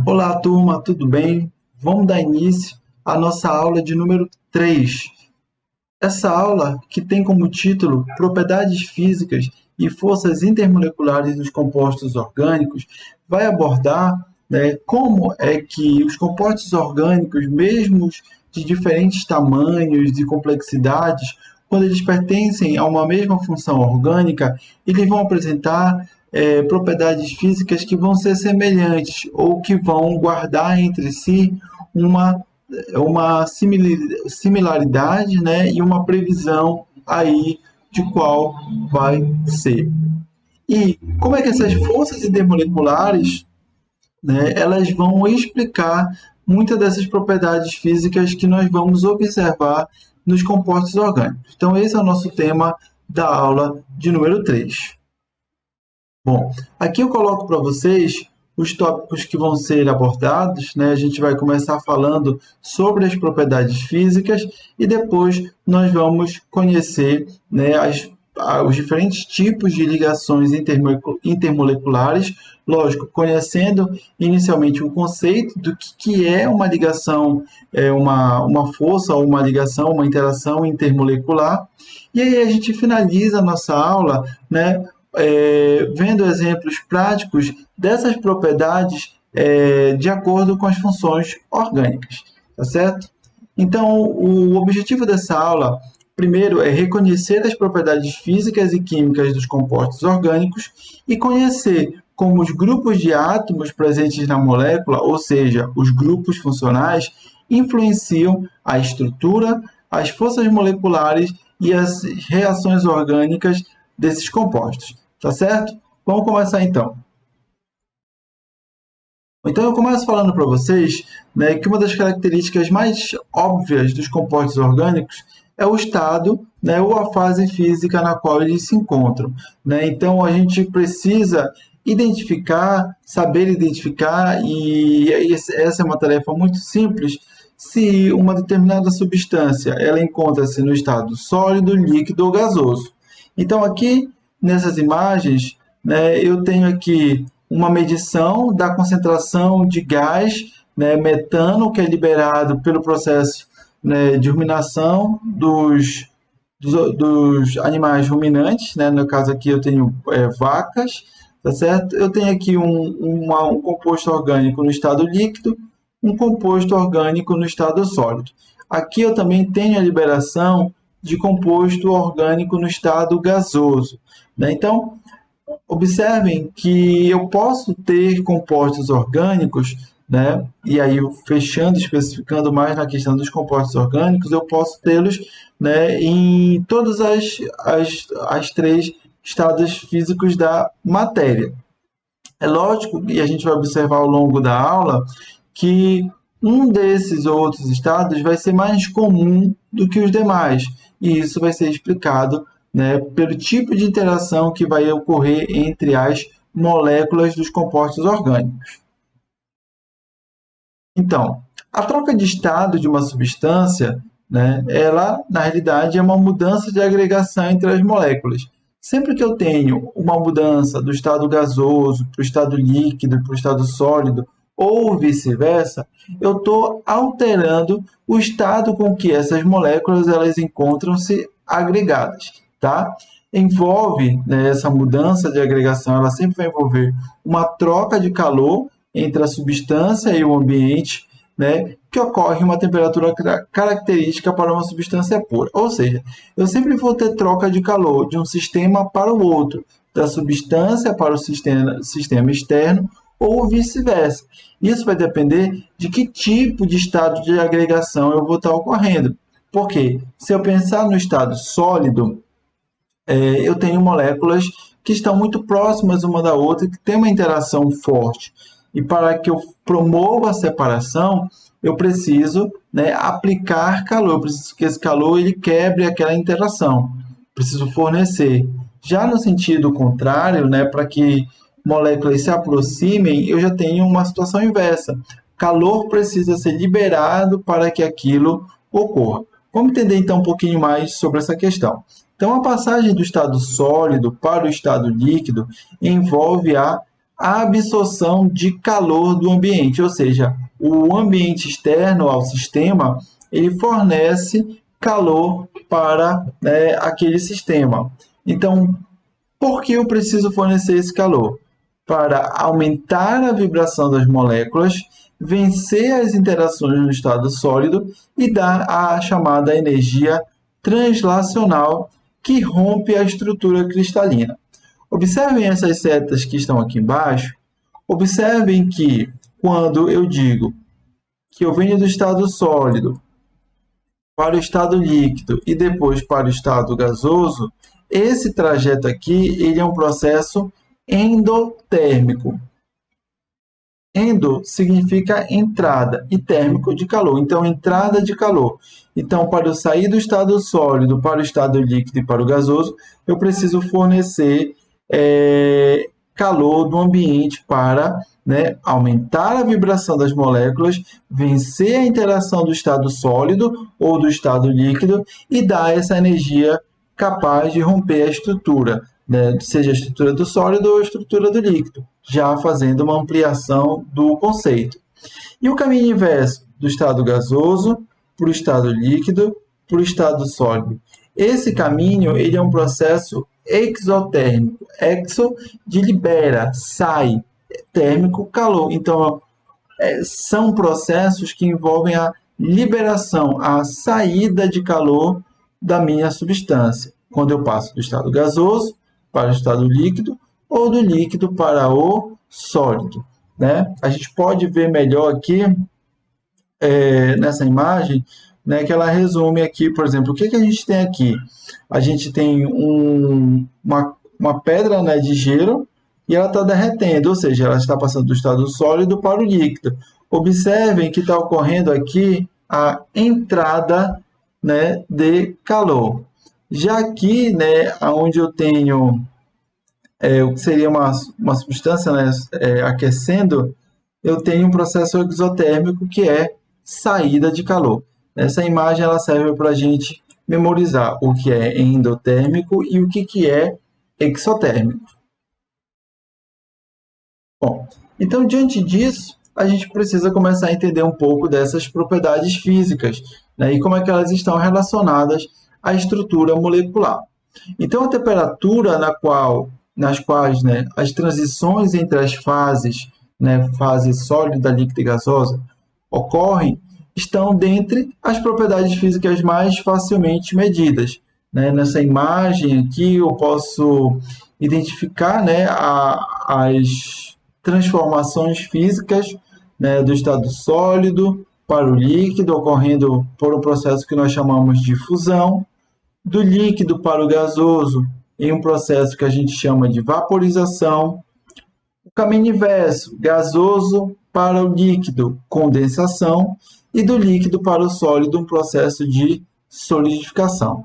Olá, turma, tudo bem? Vamos dar início à nossa aula de número 3. Essa aula, que tem como título Propriedades Físicas e Forças Intermoleculares dos Compostos Orgânicos, vai abordar, como é que os compostos orgânicos, mesmo de diferentes tamanhos e complexidades, quando eles pertencem a uma mesma função orgânica, eles vão apresentar propriedades físicas que vão ser semelhantes ou que vão guardar entre si uma similaridade, né, e uma previsão aí de qual vai ser. E como é que essas forças intermoleculares, né, elas vão explicar muitas dessas propriedades físicas que nós vamos observar nos compostos orgânicos. Então, esse é o nosso tema da aula de número 3. Bom, aqui eu coloco para vocês os tópicos que vão ser abordados, né? A gente vai começar falando sobre as propriedades físicas e depois nós vamos conhecer, né, os diferentes tipos de ligações intermoleculares, lógico, conhecendo inicialmente o conceito do que é uma ligação, uma força ou uma ligação, uma interação intermolecular, e aí a gente finaliza a nossa aula, né, vendo exemplos práticos dessas propriedades de acordo com as funções orgânicas, tá certo? Então, o objetivo dessa aula, primeiro, é reconhecer as propriedades físicas e químicas dos compostos orgânicos e conhecer como os grupos de átomos presentes na molécula, ou seja, os grupos funcionais, influenciam a estrutura, as forças moleculares e as reações orgânicas desses compostos. Tá certo? Vamos começar então. Então eu começo falando para vocês, né, que uma das características mais óbvias dos compostos orgânicos é o estado, né, ou a fase física na qual eles se encontram, né? Então a gente precisa saber identificar, e essa é uma tarefa muito simples, se uma determinada substância ela encontra-se no estado sólido, líquido ou gasoso. Então aqui nessas imagens, né, eu tenho aqui uma medição da concentração de gás, né, metano, que é liberado pelo processo, né, de ruminação dos animais ruminantes, né? No caso aqui eu tenho vacas, tá certo? Eu tenho aqui um composto orgânico no estado líquido, um composto orgânico no estado sólido. Aqui eu também tenho a liberação de composto orgânico no estado gasoso, né? Então, observem que eu posso ter compostos orgânicos, né? E aí, especificando mais na questão dos compostos orgânicos, eu posso tê-los, né, em todas as três estados físicos da matéria. É lógico, e a gente vai observar ao longo da aula, que um desses outros estados vai ser mais comum do que os demais, e isso vai ser explicado, né, pelo tipo de interação que vai ocorrer entre as moléculas dos compostos orgânicos. Então, a troca de estado de uma substância, né, ela, na realidade, é uma mudança de agregação entre as moléculas. Sempre que eu tenho uma mudança do estado gasoso para o estado líquido, para o estado sólido, ou vice-versa, eu estou alterando o estado com que essas moléculas elas encontram-se agregadas, tá? Envolve, né, essa mudança de agregação, ela sempre vai envolver uma troca de calor entre a substância e o ambiente, né, que ocorre em uma temperatura característica para uma substância pura. Ou seja, eu sempre vou ter troca de calor de um sistema para o outro, da substância para o sistema externo, ou vice-versa. Isso vai depender de que tipo de estado de agregação eu vou estar ocorrendo. Porque se eu pensar no estado sólido, eu tenho moléculas que estão muito próximas uma da outra, que tem uma interação forte. E para que eu promova a separação, eu preciso, né, aplicar calor, eu preciso que esse calor ele quebre aquela interação, preciso fornecer. Já no sentido contrário, né, para que moléculas se aproximem, eu já tenho uma situação inversa. Calor precisa ser liberado para que aquilo ocorra. Vamos entender então um pouquinho mais sobre essa questão. Então, a passagem do estado sólido para o estado líquido envolve a absorção de calor do ambiente, ou seja, o ambiente externo ao sistema ele fornece calor para, né, aquele sistema. Então, por que eu preciso fornecer esse calor? Para aumentar a vibração das moléculas, vencer as interações no estado sólido e dar a chamada energia translacional que rompe a estrutura cristalina. Observem essas setas que estão aqui embaixo. Observem que quando eu digo que eu venho do estado sólido para o estado líquido e depois para o estado gasoso, esse trajeto aqui ele é um processo endotérmico. Endo significa entrada e térmico de calor. Então, entrada de calor. Então, para eu sair do estado sólido para o estado líquido e para o gasoso, eu preciso fornecer calor do ambiente para, né, aumentar a vibração das moléculas, vencer a interação do estado sólido ou do estado líquido e dar essa energia capaz de romper a estrutura, né, seja a estrutura do sólido ou a estrutura do líquido, já fazendo uma ampliação do conceito. E o caminho inverso do estado gasoso para o estado líquido para o estado sólido. Esse caminho ele é um processo exotérmico. Exo de libera, sai, térmico, calor. Então, são processos que envolvem a liberação, a saída de calor da minha substância. Quando eu passo do estado gasoso para o estado líquido ou do líquido para o sólido, né? A gente pode ver melhor aqui nessa imagem, né, que ela resume aqui, por exemplo, o que a gente tem aqui? A gente tem uma pedra, né, de gelo e ela está derretendo, ou seja, ela está passando do estado sólido para o líquido. Observem que está ocorrendo aqui a entrada, né, de calor. Já aqui, né, onde eu tenho o que seria uma substância, né, aquecendo, eu tenho um processo exotérmico que é saída de calor. Essa imagem ela serve para a gente memorizar o que é endotérmico e o que é exotérmico. Bom, então diante disso, a gente precisa começar a entender um pouco dessas propriedades físicas, né, e como é que elas estão relacionadas à estrutura molecular. Então a temperatura nas quais, né, as transições entre as fases, né, fase sólida, líquida e gasosa, ocorrem, estão dentre as propriedades físicas mais facilmente medidas, né? Nessa imagem aqui eu posso identificar, né, as transformações físicas, né, do estado sólido para o líquido, ocorrendo por um processo que nós chamamos de fusão, do líquido para o gasoso, em um processo que a gente chama de vaporização. O caminho inverso, gasoso para o líquido, condensação, e do líquido para o sólido, um processo de solidificação.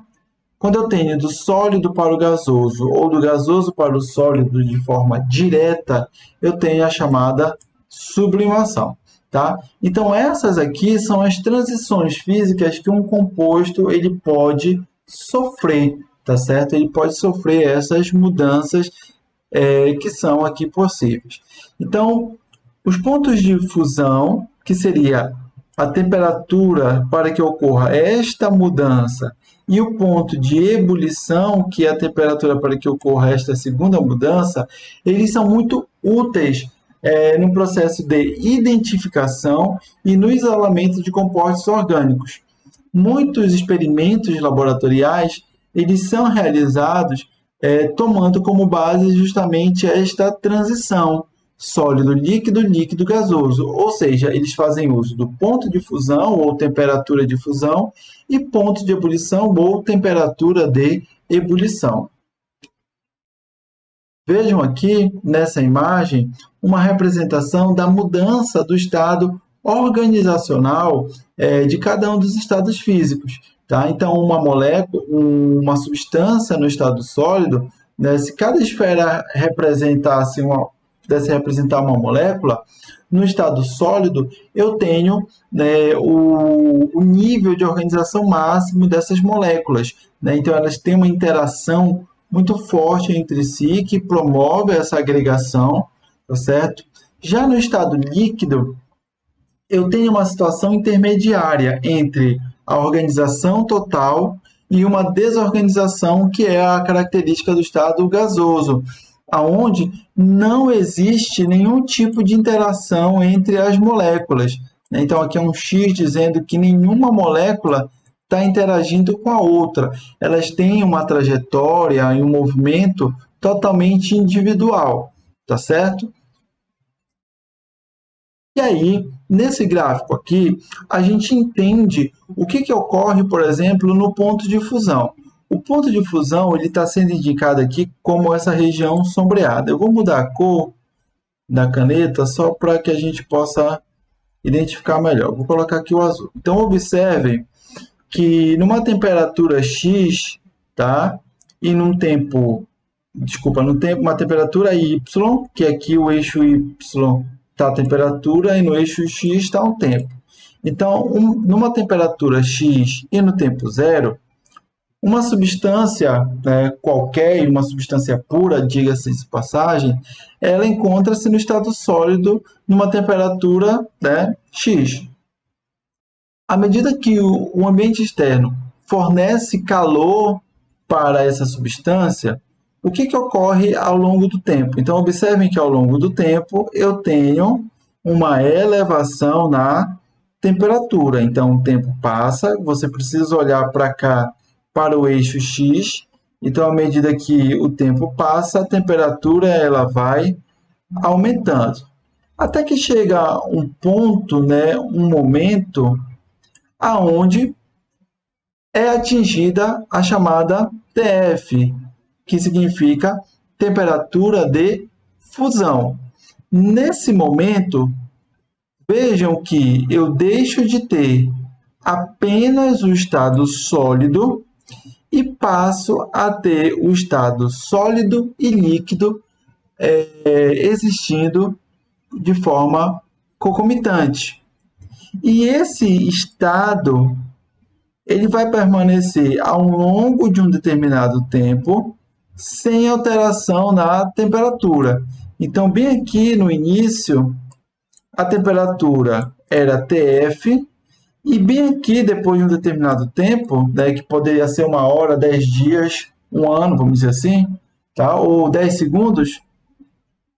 Quando eu tenho do sólido para o gasoso ou do gasoso para o sólido de forma direta, eu tenho a chamada sublimação, tá? Então essas aqui são as transições físicas que um composto ele pode sofrer, tá certo? Ele pode sofrer essas mudanças que são aqui possíveis. Então, os pontos de fusão, que seria a temperatura para que ocorra esta mudança, e o ponto de ebulição, que é a temperatura para que ocorra esta segunda mudança, eles são muito úteis no processo de identificação e no isolamento de compostos orgânicos. Muitos experimentos laboratoriais eles são realizados tomando como base justamente esta transição sólido líquido, líquido gasoso, ou seja, eles fazem uso do ponto de fusão ou temperatura de fusão e ponto de ebulição ou temperatura de ebulição. Vejam aqui nessa imagem uma representação da mudança do estado organizacional de cada um dos estados físicos. Tá? Então, uma molécula, uma substância no estado sólido, né, se cada esfera pudesse representar uma molécula, no estado sólido eu tenho, né, o nível de organização máximo dessas moléculas. Né? Então, elas têm uma interação muito forte entre si que promove essa agregação, tá certo? Já no estado líquido, eu tenho uma situação intermediária entre a organização total e uma desorganização, que é a característica do estado gasoso, aonde não existe nenhum tipo de interação entre as moléculas. Então, aqui é um X dizendo que nenhuma molécula está interagindo com a outra. Elas têm uma trajetória e um movimento totalmente individual, tá certo? E aí, nesse gráfico aqui, a gente entende o que ocorre, por exemplo, no ponto de fusão. O ponto de fusão está sendo indicado aqui como essa região sombreada. Eu vou mudar a cor da caneta só para que a gente possa identificar melhor. Vou colocar aqui o azul. Então, observem que numa temperatura X, tá? E num tempo, uma temperatura Y, que aqui o eixo Y está a temperatura e no eixo X está o tempo. Então, numa temperatura X e no tempo zero, uma substância qualquer, uma substância pura, diga-se de passagem, ela encontra-se no estado sólido numa temperatura X. À medida que o ambiente externo fornece calor para essa substância, o que ocorre ao longo do tempo? Então, observem que ao longo do tempo eu tenho uma elevação na temperatura. Então, o tempo passa, você precisa olhar para cá, para o eixo X. Então, à medida que o tempo passa, a temperatura ela vai aumentando. Até que chega um ponto, um momento, aonde é atingida a chamada TF, que significa temperatura de fusão. Nesse momento, vejam que eu deixo de ter apenas o estado sólido e passo a ter o estado sólido e líquido existindo de forma concomitante. E esse estado ele vai permanecer ao longo de um determinado tempo sem alteração na temperatura. Então, bem aqui no início, a temperatura era TF, e bem aqui, depois de um determinado tempo, que poderia ser 1 hora, 10 dias, 1 ano, vamos dizer assim, tá? Ou 10 segundos,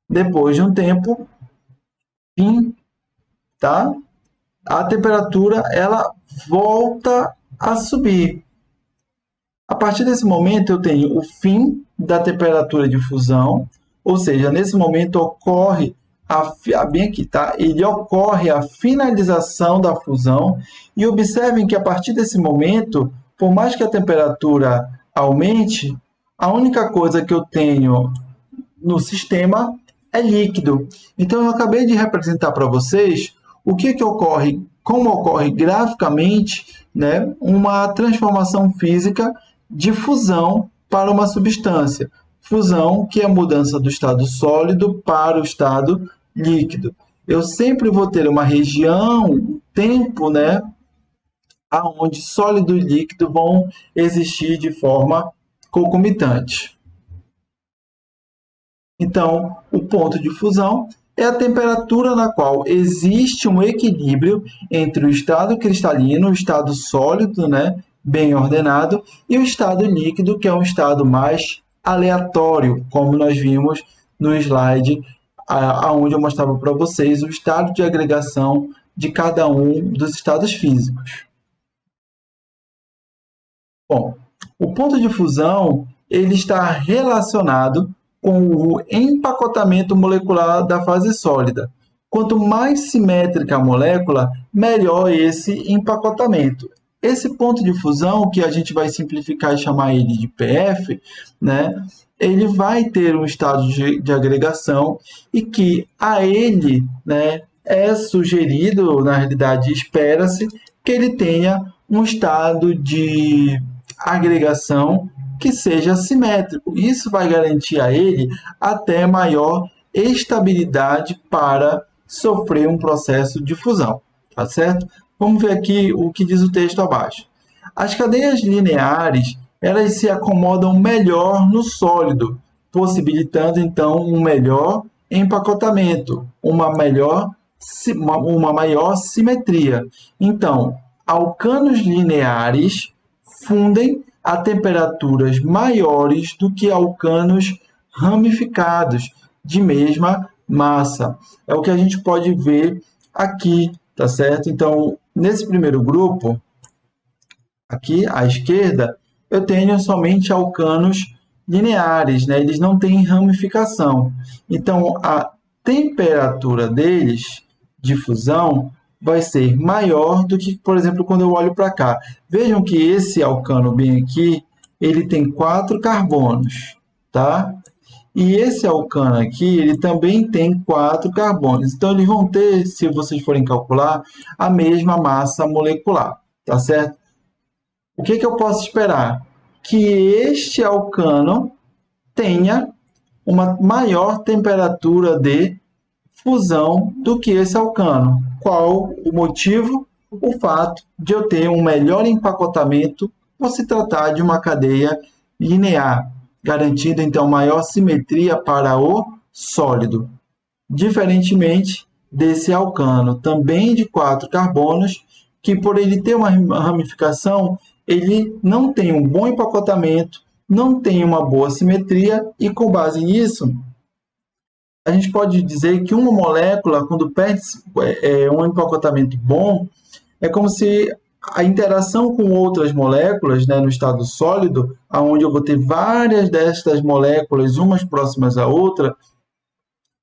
depois de um tempo, fim, tá? A temperatura ela volta a subir. A partir desse momento, eu tenho o fim da temperatura de fusão, ou seja, nesse momento ocorre bem aqui, tá? Ele ocorre a finalização da fusão, e observem que a partir desse momento, por mais que a temperatura aumente, a única coisa que eu tenho no sistema é líquido. Então, eu acabei de representar para vocês o que ocorre, como ocorre graficamente, uma transformação física de fusão para uma substância. Fusão, que é a mudança do estado sólido para o estado líquido. Eu sempre vou ter uma região, tempo, aonde sólido e líquido vão existir de forma concomitante. Então, o ponto de fusão é a temperatura na qual existe um equilíbrio entre o estado cristalino, o estado sólido, bem ordenado, e o estado líquido, que é um estado mais aleatório, como nós vimos no slide onde eu mostrava para vocês o estado de agregação de cada um dos estados físicos. Bom, o ponto de fusão ele está relacionado com o empacotamento molecular da fase sólida. Quanto mais simétrica a molécula, melhor esse empacotamento. Esse ponto de fusão, que a gente vai simplificar e chamar ele de PF, né, ele vai ter um estado de agregação e que a ele, né, é sugerido, na realidade espera-se, que ele tenha um estado de agregação que seja simétrico. Isso vai garantir a ele até maior estabilidade para sofrer um processo de fusão, tá certo? Vamos ver aqui o que diz o texto abaixo. As cadeias lineares, elas se acomodam melhor no sólido, possibilitando então um melhor empacotamento, uma maior simetria. Então, alcanos lineares fundem a temperaturas maiores do que alcanos ramificados de mesma massa. É o que a gente pode ver aqui, tá certo? Então, nesse primeiro grupo, aqui à esquerda, eu tenho somente alcanos lineares, né? Eles não têm ramificação. Então, a temperatura deles de fusão vai ser maior do que, por exemplo, quando eu olho para cá. Vejam que esse alcano bem aqui, ele tem 4 carbonos, tá? E esse alcano aqui, ele também tem 4 carbonos. Então, eles vão ter, se vocês forem calcular, a mesma massa molecular, tá certo? O que eu posso esperar? Que este alcano tenha uma maior temperatura de fusão do que esse alcano. Qual o motivo? O fato de eu ter um melhor empacotamento por se tratar de uma cadeia linear, garantindo então maior simetria para o sólido, diferentemente desse alcano, também de 4 carbonos, que por ele ter uma ramificação, ele não tem um bom empacotamento, não tem uma boa simetria, e com base nisso, a gente pode dizer que uma molécula, quando perde um empacotamento bom, é como se a interação com outras moléculas, né, no estado sólido, onde eu vou ter várias destas moléculas, umas próximas à outra,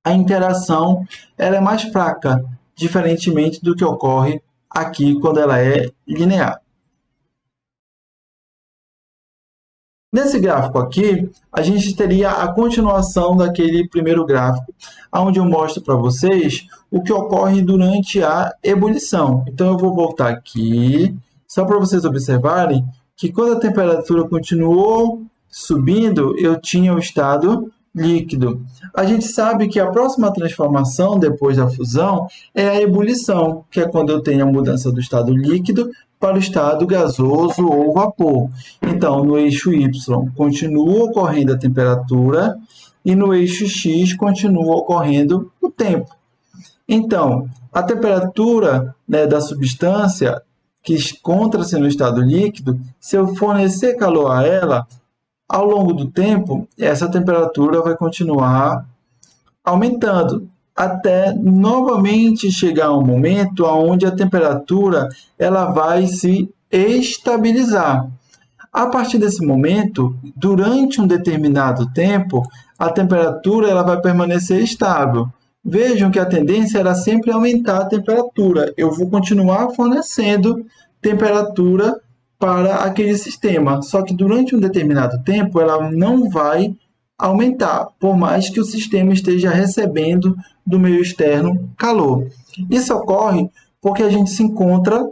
a interação ela é mais fraca, diferentemente do que ocorre aqui quando ela é linear. Nesse gráfico aqui, a gente teria a continuação daquele primeiro gráfico, onde eu mostro para vocês o que ocorre durante a ebulição. Então, eu vou voltar aqui, só para vocês observarem que quando a temperatura continuou subindo, eu tinha o estado líquido. A gente sabe que a próxima transformação depois da fusão é a ebulição, que é quando eu tenho a mudança do estado líquido para o estado gasoso ou vapor. Então, no eixo Y continua ocorrendo a temperatura e no eixo X continua ocorrendo o tempo. Então, a temperatura, né, da substância que encontra-se no estado líquido, se eu fornecer calor a ela, ao longo do tempo, essa temperatura vai continuar aumentando, até novamente chegar um momento onde a temperatura ela vai se estabilizar. A partir desse momento, durante um determinado tempo, a temperatura ela vai permanecer estável. Vejam que a tendência era sempre aumentar a temperatura. Eu vou continuar fornecendo temperatura para aquele sistema, só que durante um determinado tempo ela não vai aumentar, por mais que o sistema esteja recebendo do meio externo calor. Isso ocorre porque a gente se encontra,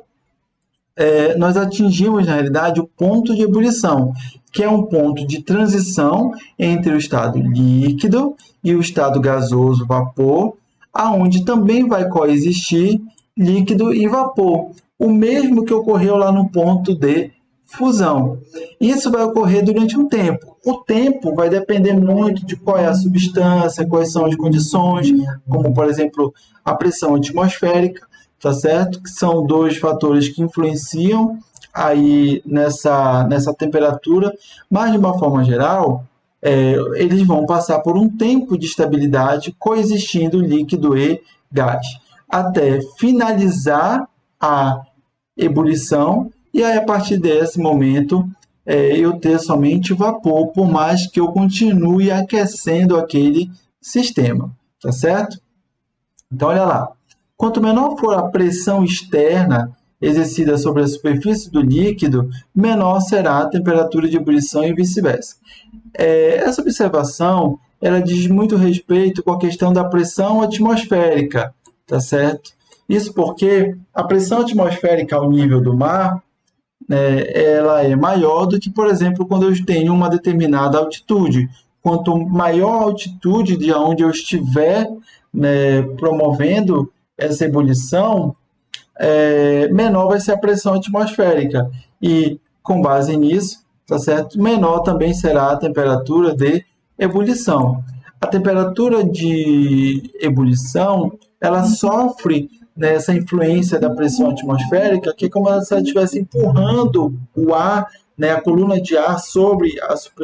nós atingimos na realidade o ponto de ebulição, que é um ponto de transição entre o estado líquido e o estado gasoso, vapor, aonde também vai coexistir líquido e vapor, o mesmo que ocorreu lá no ponto de fusão. Isso vai ocorrer durante um tempo. O tempo vai depender muito de qual é a substância, quais são as condições, como, por exemplo, a pressão atmosférica, tá certo? Que são 2 fatores que influenciam aí nessa temperatura, mas, de uma forma geral, eles vão passar por um tempo de estabilidade coexistindo líquido e gás, até finalizar a ebulição, e aí, a partir desse momento, eu ter somente vapor, por mais que eu continue aquecendo aquele sistema, tá certo? Então, olha lá. Quanto menor for a pressão externa exercida sobre a superfície do líquido, menor será a temperatura de ebulição e vice-versa. Essa observação ela diz muito respeito com a questão da pressão atmosférica, tá certo? Isso porque a pressão atmosférica ao nível do mar, né, ela é maior do que, por exemplo, quando eu tenho uma determinada altitude. Quanto maior a altitude de onde eu estiver, né, promovendo essa ebulição, menor vai ser a pressão atmosférica. E, com base nisso, tá certo? Menor também será a temperatura de ebulição. A temperatura de ebulição, ela sofre nessa influência da pressão atmosférica, que é como se ela estivesse empurrando o ar, né, a coluna de ar sobre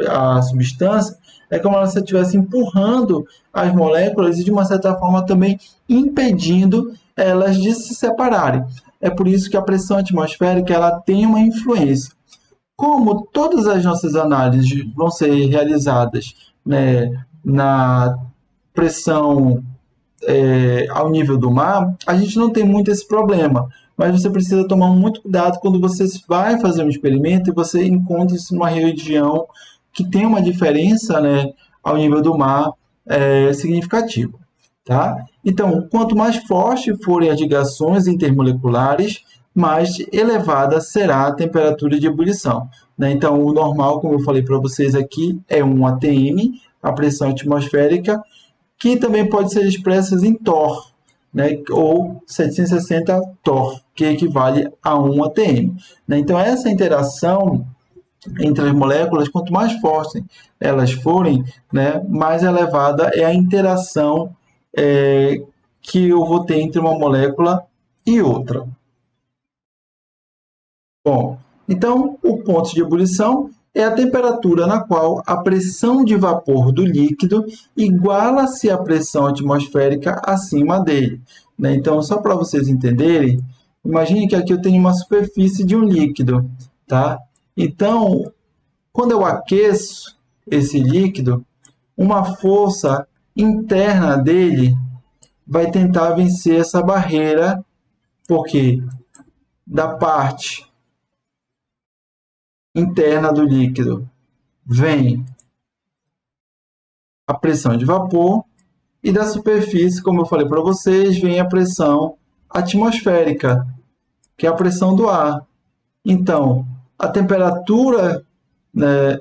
a substância, é como se ela estivesse empurrando as moléculas e, de uma certa forma, também impedindo elas de se separarem. É por isso que a pressão atmosférica ela tem uma influência. Como todas as nossas análises vão ser realizadas, né, na pressão ao nível do mar, a gente não tem muito esse problema. Mas você precisa tomar muito cuidado quando você vai fazer um experimento e você encontra-se numa região que tem uma diferença, né, ao nível do mar significativa. Tá? Então, quanto mais forte forem as ligações intermoleculares, mais elevada será a temperatura de ebulição. Né? Então, o normal, como eu falei para vocês aqui, é 1 atm, a pressão atmosférica, que também pode ser expressa em torr, né? Ou 760 torr, que equivale a 1 atm. Né? Então, essa interação entre as moléculas, quanto mais fortes elas forem, né, mais elevada é a interação que eu vou ter entre uma molécula e outra. Bom, então o ponto de ebulição é a temperatura na qual a pressão de vapor do líquido iguala-se à pressão atmosférica acima dele. Né? Então, só para vocês entenderem, imagine que aqui eu tenho uma superfície de um líquido. Tá? Então, quando eu aqueço esse líquido, uma força interna dele vai tentar vencer essa barreira, porque da parte interna do líquido vem a pressão de vapor e da superfície, como eu falei para vocês, vem a pressão atmosférica, que é a pressão do ar. Então, a temperatura, né,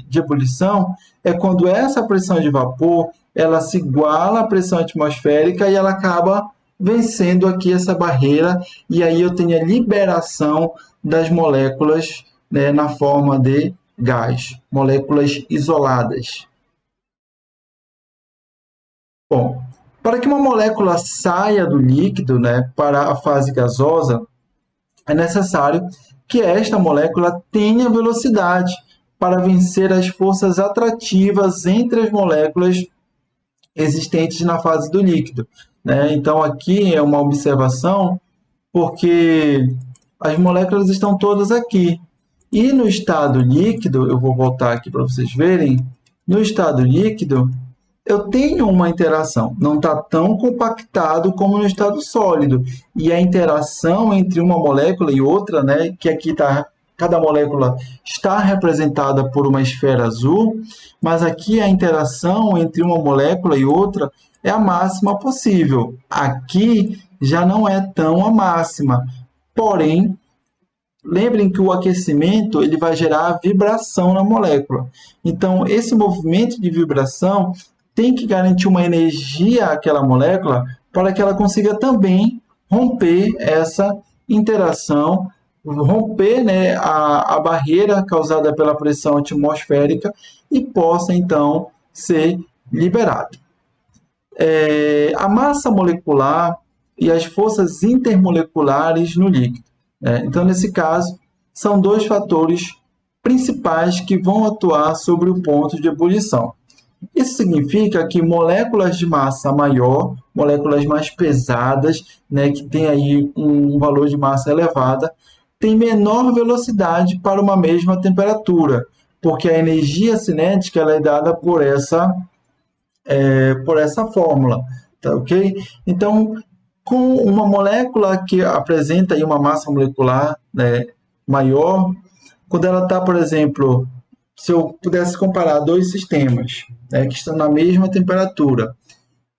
de ebulição é quando essa pressão de vapor ela se iguala à pressão atmosférica e ela acaba vencendo aqui essa barreira, e aí eu tenho a liberação das moléculas, né, na forma de gás, moléculas isoladas. Bom, para que uma molécula saia do líquido, né, para a fase gasosa, é necessário que esta molécula tenha velocidade para vencer as forças atrativas entre as moléculas existentes na fase do líquido. Né? Então, aqui é uma observação, porque as moléculas estão todas aqui. E no estado líquido, eu vou voltar aqui para vocês verem, no estado líquido, eu tenho uma interação, não está tão compactado como no estado sólido. E a interação entre uma molécula e outra, né, que aqui está, cada molécula está representada por uma esfera azul, mas aqui a interação entre uma molécula e outra é a máxima possível. Aqui já não é tão a máxima, porém, lembrem que o aquecimento ele vai gerar vibração na molécula. Então, esse movimento de vibração tem que garantir uma energia àquela molécula para que ela consiga também romper essa interação, romper, né, a barreira causada pela pressão atmosférica e possa, então, ser liberada. A massa molecular e as forças intermoleculares no líquido. Então, nesse caso, são dois fatores principais que vão atuar sobre o ponto de ebulição. Isso significa que moléculas de massa maior, moléculas mais pesadas, né, que têm aí um valor de massa elevada, têm menor velocidade para uma mesma temperatura, porque a energia cinética ela é dada por essa fórmula, tá ok? Então, Com uma molécula que apresenta aí uma massa molecular, né, maior, quando ela está, por exemplo, se eu pudesse comparar dois sistemas, né, que estão na mesma temperatura,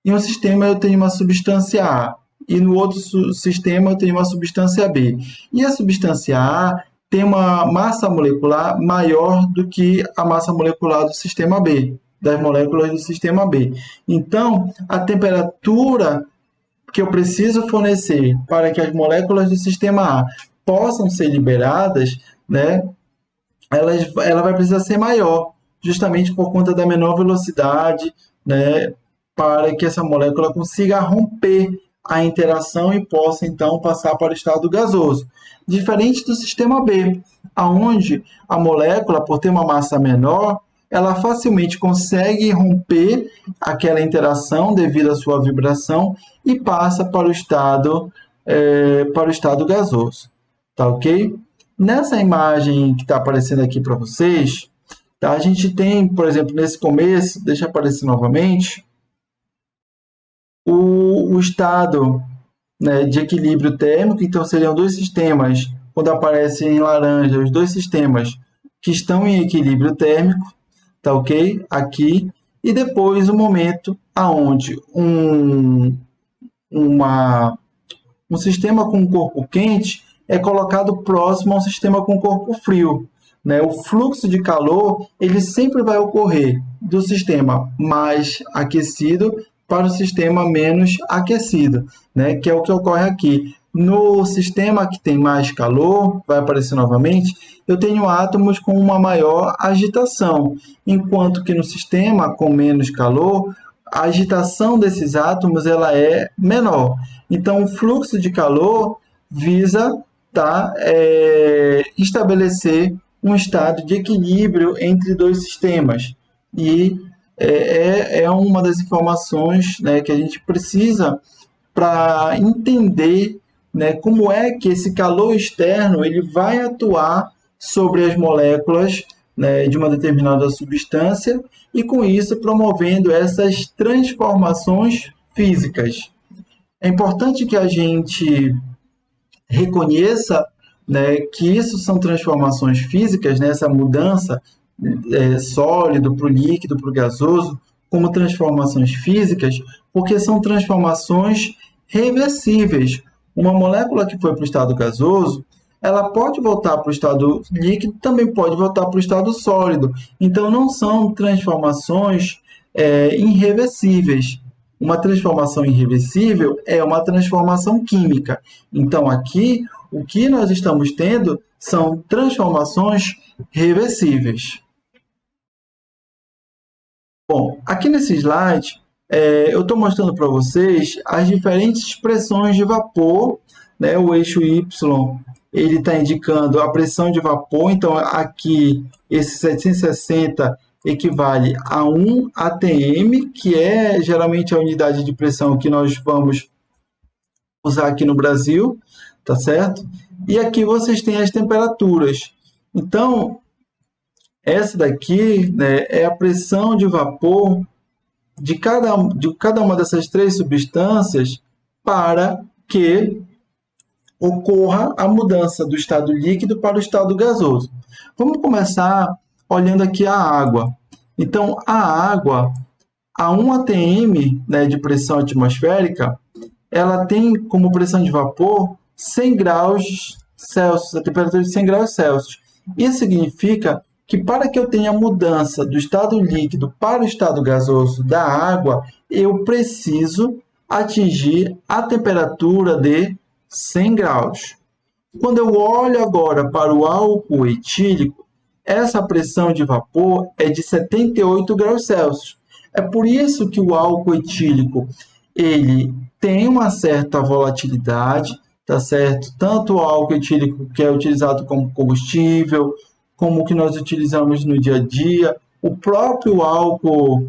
em um sistema eu tenho uma substância A e no outro sistema eu tenho uma substância B. E a substância A tem uma massa molecular maior do que a massa molecular do sistema B, das moléculas do sistema B. Então, a temperatura que eu preciso fornecer para que as moléculas do sistema A possam ser liberadas, né, ela vai precisar ser maior, justamente por conta da menor velocidade, né, para que essa molécula consiga romper a interação e possa então passar para o estado gasoso. Diferente do sistema B, aonde a molécula, por ter uma massa menor, ela facilmente consegue romper aquela interação devido à sua vibração e passa para o estado gasoso. Tá ok? Nessa imagem que está aparecendo aqui para vocês, tá? A gente tem, por exemplo, nesse começo, deixa aparecer novamente, o estado, né, de equilíbrio térmico. Então, seriam dois sistemas, quando aparece em laranja, os dois sistemas que estão em equilíbrio térmico, tá ok? Aqui. E depois o momento aonde um sistema com corpo quente é colocado próximo a um sistema com corpo frio, né? O fluxo de calor ele sempre vai ocorrer do sistema mais aquecido para o sistema menos aquecido, né? Que é o que ocorre aqui. No sistema que tem mais calor, vai aparecer novamente, eu tenho átomos com uma maior agitação, enquanto que no sistema com menos calor, a agitação desses átomos ela é menor. Então, o fluxo de calor visa estabelecer um estado de equilíbrio entre dois sistemas. E é uma das informações, né, que a gente precisa para entender, né, como é que esse calor externo ele vai atuar sobre as moléculas, né, de uma determinada substância e, com isso, promovendo essas transformações físicas. É importante que a gente reconheça, né, que isso são transformações físicas, né, essa mudança sólido para o líquido, para o gasoso, como transformações físicas, porque são transformações reversíveis. Uma molécula que foi para o estado gasoso, ela pode voltar para o estado líquido, também pode voltar para o estado sólido. Então, não são transformações irreversíveis. Uma transformação irreversível é uma transformação química. Então, aqui, o que nós estamos tendo são transformações reversíveis. Bom, aqui nesse slide, eu estou mostrando para vocês as diferentes expressões de vapor, né? O eixo Y ele está indicando a pressão de vapor, então aqui esse 760 equivale a 1 atm, que é geralmente a unidade de pressão que nós vamos usar aqui no Brasil, tá certo? E aqui vocês têm as temperaturas. Então, essa daqui, né, é a pressão de vapor de cada uma dessas três substâncias para que ocorra a mudança do estado líquido para o estado gasoso. Vamos começar olhando aqui a água. Então, a água, a 1 atm, né, de pressão atmosférica, ela tem como pressão de vapor 100 graus Celsius, a temperatura de 100 graus Celsius. Isso significa que para que eu tenha mudança do estado líquido para o estado gasoso da água, eu preciso atingir a temperatura de 100 graus. Quando eu olho agora para o álcool etílico, essa pressão de vapor é de 78 graus Celsius. É por isso que o álcool etílico ele tem uma certa volatilidade, tá certo? Tanto o álcool etílico que é utilizado como combustível, como o que nós utilizamos no dia a dia, o próprio álcool,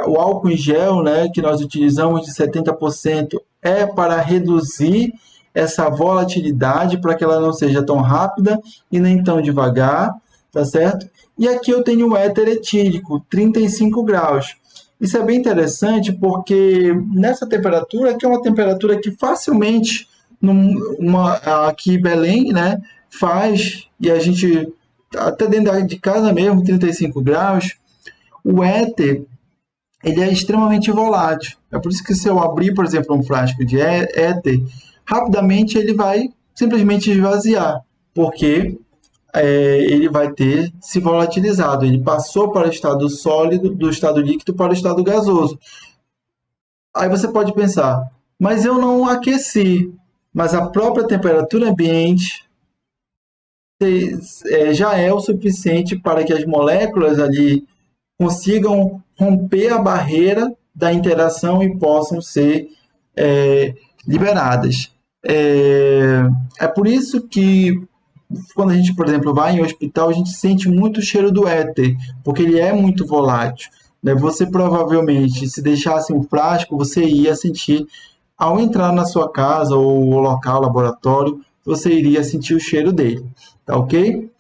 o álcool em gel, né, que nós utilizamos de 70%, é para reduzir essa volatilidade, para que ela não seja tão rápida e nem tão devagar, tá certo? E aqui eu tenho o éter etílico, 35 graus. Isso é bem interessante porque nessa temperatura, que é uma temperatura que facilmente aqui em Belém, né, faz, e a gente, até dentro de casa mesmo, 35 graus, o éter ele é extremamente volátil. É por isso que se eu abrir, por exemplo, um frasco de éter, rapidamente ele vai simplesmente esvaziar, porque ele vai ter se volatilizado. Ele passou para o estado sólido, do estado líquido para o estado gasoso. Aí você pode pensar, mas eu não aqueci, mas a própria temperatura ambiente já é o suficiente para que as moléculas ali consigam romper a barreira da interação e possam ser liberadas. É por isso que quando a gente, por exemplo, vai em um hospital, a gente sente muito o cheiro do éter, porque ele é muito volátil. Né? Você provavelmente, se deixasse um frasco, você ia sentir, ao entrar na sua casa ou local, laboratório, você iria sentir o cheiro dele. Tá ok?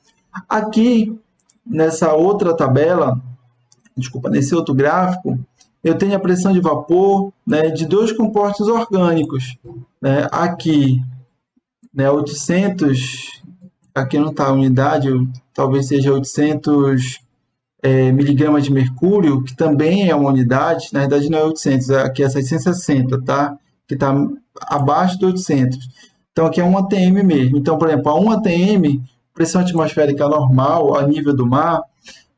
Aqui, nessa outra tabela, desculpa, nesse outro gráfico, eu tenho a pressão de vapor, né, de dois compostos orgânicos. Né? Aqui, né, 800, aqui não está a unidade, talvez seja 800 miligramas de mercúrio, que também é uma unidade, na verdade não é 800, aqui é 760, tá? Que está abaixo de 800. Então aqui é 1 atm mesmo. Então, por exemplo, a 1 atm, pressão atmosférica normal, a nível do mar,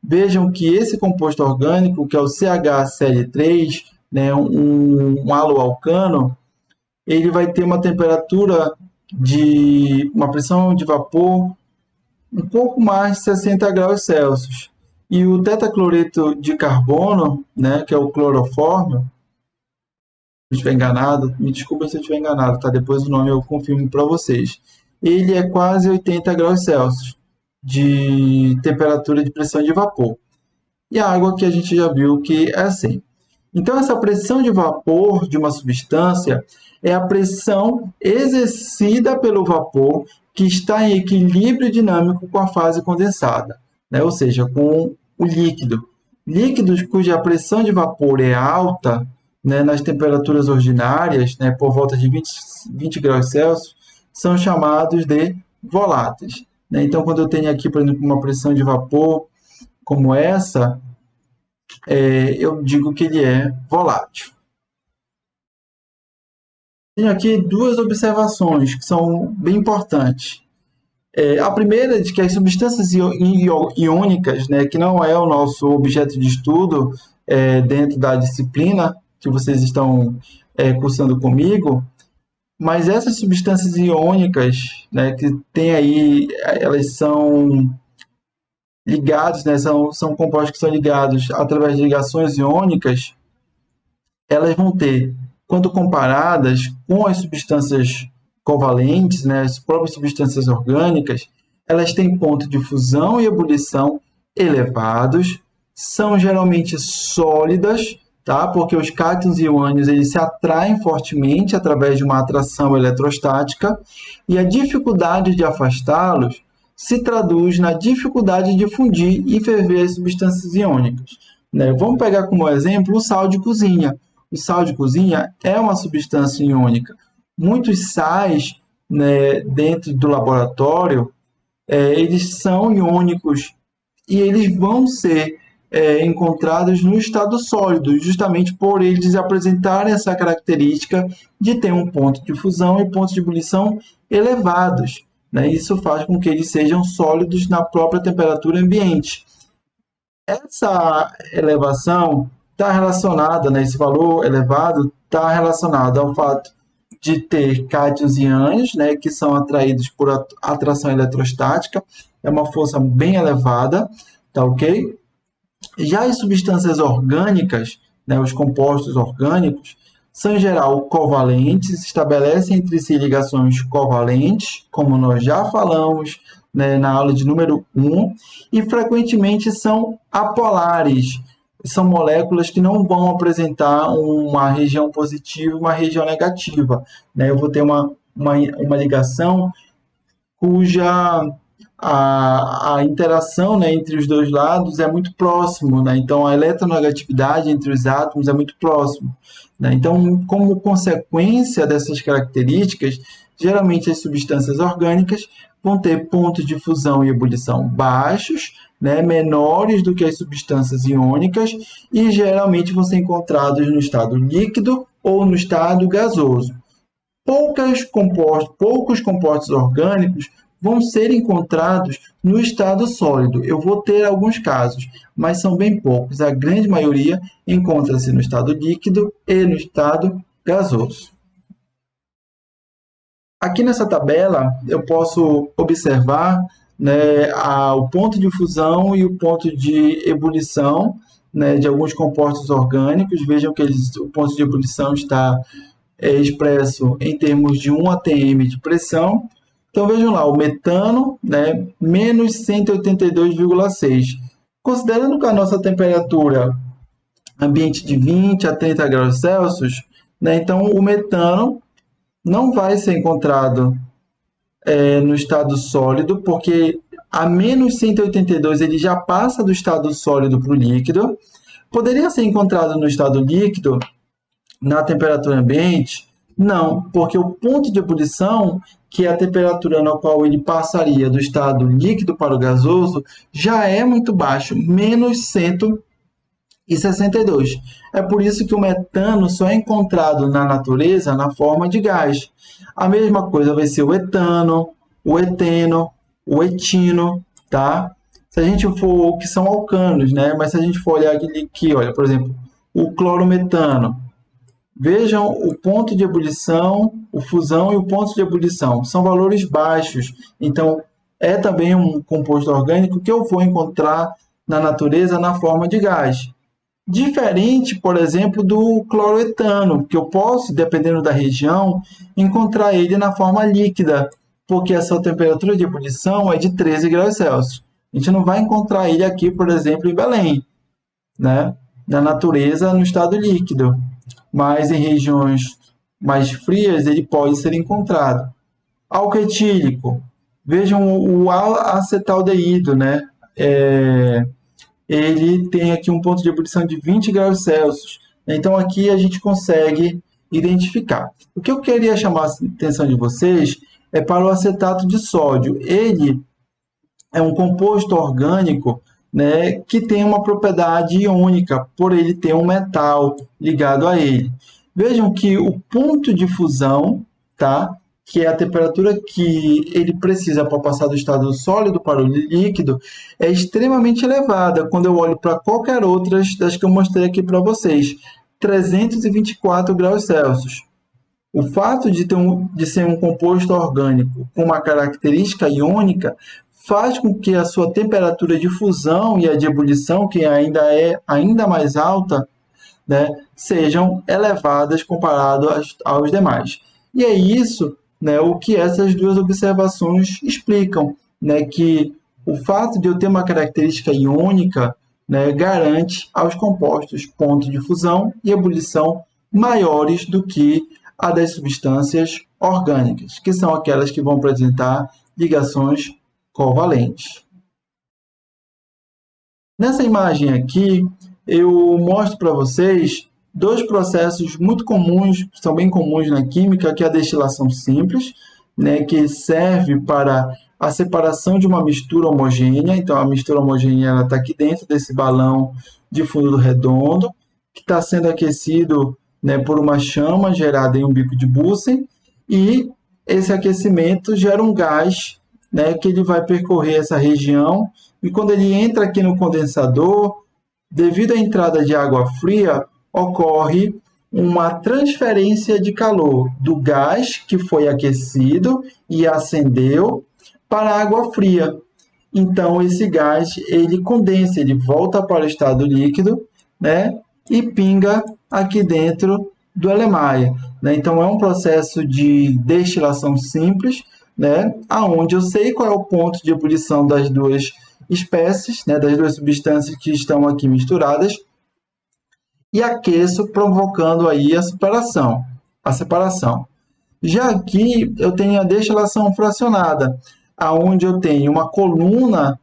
vejam que esse composto orgânico, que é o CHCl3, né, um haloalcano, ele vai ter uma temperatura de uma pressão de vapor um pouco mais de 60 graus Celsius. E o tetacloreto de carbono, né, que é o clorofórmio, se eu estiver enganado, me desculpa se eu estiver enganado, tá? Depois o nome eu confirmo para vocês. Ele é quase 80 graus Celsius de temperatura de pressão de vapor. E a água que a gente já viu que é assim. Então, essa pressão de vapor de uma substância é a pressão exercida pelo vapor que está em equilíbrio dinâmico com a fase condensada, né? Ou seja, com o líquido. Líquidos cuja pressão de vapor é alta, né, nas temperaturas ordinárias, né, por volta de 20 graus Celsius, são chamados de voláteis. Né? Então, quando eu tenho aqui, por exemplo, uma pressão de vapor como essa, eu digo que ele é volátil. Tenho aqui duas observações que são bem importantes. A primeira é de que as substâncias iônicas, né, que não é o nosso objeto de estudo dentro da disciplina que vocês estão cursando comigo, mas essas substâncias iônicas, né, que tem aí, elas são ligados, né, são compostos que são ligados através de ligações iônicas, elas vão ter, quando comparadas com as substâncias covalentes, né, as próprias substâncias orgânicas, elas têm ponto de fusão e ebulição elevados, são geralmente sólidas, tá? Porque os cátions e ânions eles se atraem fortemente através de uma atração eletrostática e a dificuldade de afastá-los se traduz na dificuldade de fundir e ferver as substâncias iônicas. Né? Vamos pegar como exemplo o sal de cozinha. O sal de cozinha é uma substância iônica. Muitos sais, né, dentro do laboratório, eles são iônicos e eles vão ser encontrados no estado sólido, justamente por eles apresentarem essa característica de ter um ponto de fusão e pontos de ebulição elevados. Né? Isso faz com que eles sejam sólidos na própria temperatura ambiente. Essa elevação está relacionada, né, esse valor elevado está relacionado ao fato de ter cátions e ânions, né, que são atraídos por atração eletrostática, é uma força bem elevada, tá ok? Já as substâncias orgânicas, né, os compostos orgânicos, são em geral covalentes, estabelecem entre si ligações covalentes, como nós já falamos, né, na aula de número 1, e frequentemente são apolares, são moléculas que não vão apresentar uma região positiva e uma região negativa. Né? Eu vou ter uma ligação cuja a interação, né, entre os dois lados é muito próximo, né? Então a eletronegatividade entre os átomos é muito próximo, né? Então, como consequência dessas características, geralmente as substâncias orgânicas vão ter pontos de fusão e ebulição baixos, né, menores do que as substâncias iônicas e geralmente vão ser encontrados no estado líquido ou no estado gasoso. Poucos compostos orgânicos vão ser encontrados no estado sólido. Eu vou ter alguns casos, mas são bem poucos. A grande maioria encontra-se no estado líquido e no estado gasoso. Aqui nessa tabela, eu posso observar, né, o ponto de fusão e o ponto de ebulição, né, de alguns compostos orgânicos. Vejam que o ponto de ebulição está expresso em termos de 1 atm de pressão. Então, vejam lá, o metano, né, menos 182,6. Considerando que a nossa temperatura ambiente de 20 a 30 graus Celsius, né, então o metano não vai ser encontrado no estado sólido, porque a menos 182 ele já passa do estado sólido para o líquido. Poderia ser encontrado no estado líquido, na temperatura ambiente? Não, porque o ponto de ebulição, que é a temperatura na qual ele passaria do estado líquido para o gasoso, já é muito baixo, menos 162. É por isso que o metano só é encontrado na natureza na forma de gás. A mesma coisa vai ser o etano, o eteno, o etino, tá? Se a gente for, que são alcanos, né? Mas se a gente for olhar aqui, olha, por exemplo, o clorometano. Vejam o ponto de ebulição, o fusão e o ponto de ebulição. São valores baixos. Então, é também um composto orgânico que eu vou encontrar na natureza na forma de gás. Diferente, por exemplo, do cloroetano, que eu posso, dependendo da região, encontrar ele na forma líquida, porque a sua temperatura de ebulição é de 13 graus Celsius. A gente não vai encontrar ele aqui, por exemplo, em Belém, né? Na natureza, no estado líquido. Mas em regiões mais frias ele pode ser encontrado. Álcool etílico. Vejam o acetaldeído, né? Ele tem aqui um ponto de ebulição de 20 graus Celsius. Então, aqui a gente consegue identificar. O que eu queria chamar a atenção de vocês é para o acetato de sódio. Ele é um composto orgânico, né, que tem uma propriedade iônica, por ele ter um metal ligado a ele. Vejam que o ponto de fusão, tá, que é a temperatura que ele precisa para passar do estado sólido para o líquido, é extremamente elevada quando eu olho para qualquer outra das que eu mostrei aqui para vocês, 324 graus Celsius. O fato de ser um composto orgânico com uma característica iônica faz com que a sua temperatura de fusão e a de ebulição, que ainda é ainda mais alta, né, sejam elevadas comparado aos demais. E é isso, né, o que essas duas observações explicam, né, que o fato de eu ter uma característica iônica, né, garante aos compostos ponto de fusão e ebulição maiores do que a das substâncias orgânicas, que são aquelas que vão apresentar ligações covalentes. Nessa imagem aqui, eu mostro para vocês dois processos muito comuns, são bem comuns na química, que é a destilação simples, né, que serve para a separação de uma mistura homogênea. Então, a mistura homogênea está aqui dentro desse balão de fundo redondo, que está sendo aquecido, né, por uma chama gerada em um bico de Bunsen, e esse aquecimento gera um gás, né, que ele vai percorrer essa região, e quando ele entra aqui no condensador, devido à entrada de água fria, ocorre uma transferência de calor do gás que foi aquecido e acendeu para a água fria. Então, esse gás ele condensa, ele volta para o estado líquido, né, e pinga aqui dentro do Erlenmeyer, né? Então, é um processo de destilação simples, né, aonde eu sei qual é o ponto de ebulição das duas espécies, né, das duas substâncias que estão aqui misturadas, e aqueço, provocando aí a separação. Já aqui eu tenho a destilação fracionada. aonde eu tenho uma coluna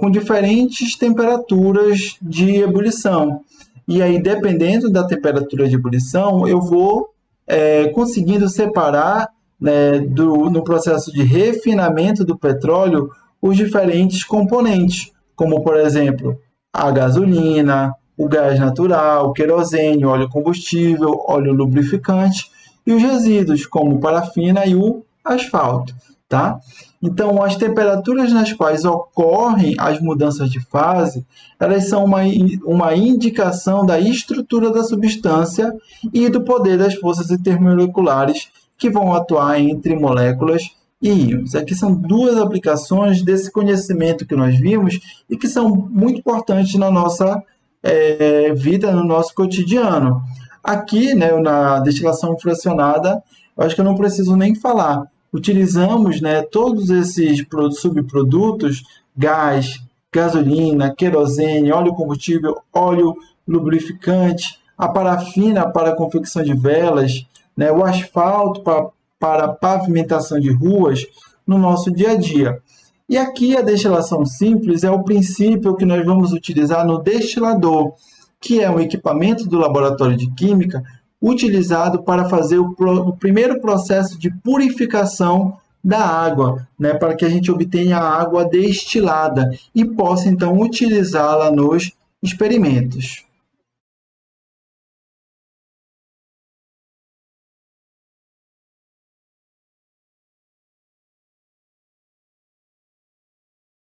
com diferentes temperaturas de ebulição. E aí, dependendo da temperatura de ebulição, eu vou conseguindo separar, né, no processo de refinamento do petróleo os diferentes componentes, como, por exemplo, a gasolina, o gás natural, o querosene, óleo combustível, óleo lubrificante e os resíduos, como parafina e o asfalto, tá? Então, as temperaturas nas quais ocorrem as mudanças de fase, elas são uma indicação da estrutura da substância e do poder das forças intermoleculares que vão atuar entre moléculas e íons. Aqui são duas aplicações desse conhecimento que nós vimos e que são muito importantes na nossa vida, no nosso cotidiano. Aqui, né, na destilação fracionada, eu acho que eu não preciso nem falar. Utilizamos, né, todos esses subprodutos, gás, gasolina, querosene, óleo combustível, óleo lubrificante, a parafina para a confecção de velas, né, o asfalto para pavimentação de ruas no nosso dia a dia. E aqui a destilação simples é o princípio que nós vamos utilizar no destilador, que é um equipamento do laboratório de química utilizado para fazer o primeiro processo de purificação da água, né, para que a gente obtenha a água destilada e possa então utilizá-la nos experimentos.